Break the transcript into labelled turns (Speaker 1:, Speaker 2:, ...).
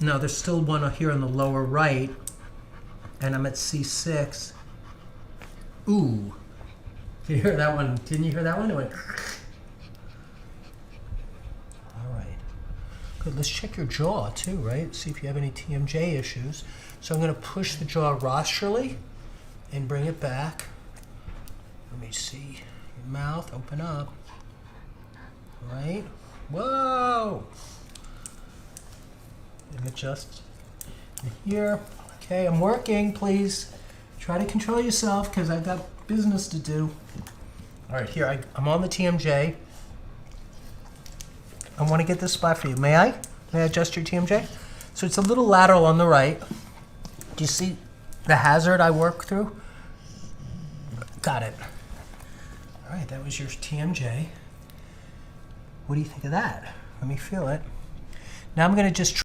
Speaker 1: Now there's still one here on the lower right, and I'm at C6. Ooh. Did you hear that one? Didn't you hear that one? It went. All right. Good. Let's check your jaw too, right? See if you have any TMJ issues. So I'm going to push the jaw rostally and bring it back. Let me see. Your mouth, open up. Right? Whoa! And adjust here. Okay, I'm working. Please try to control yourself because I've got business to do. All right, here I'm on the TMJ. I want to get this spot for you. May I? May I adjust your TMJ? So it's a little lateral on the right. Do you see the hazard I work through? Got it. All right, that was your TMJ. What do you think of that? Let me feel it. Now I'm going to just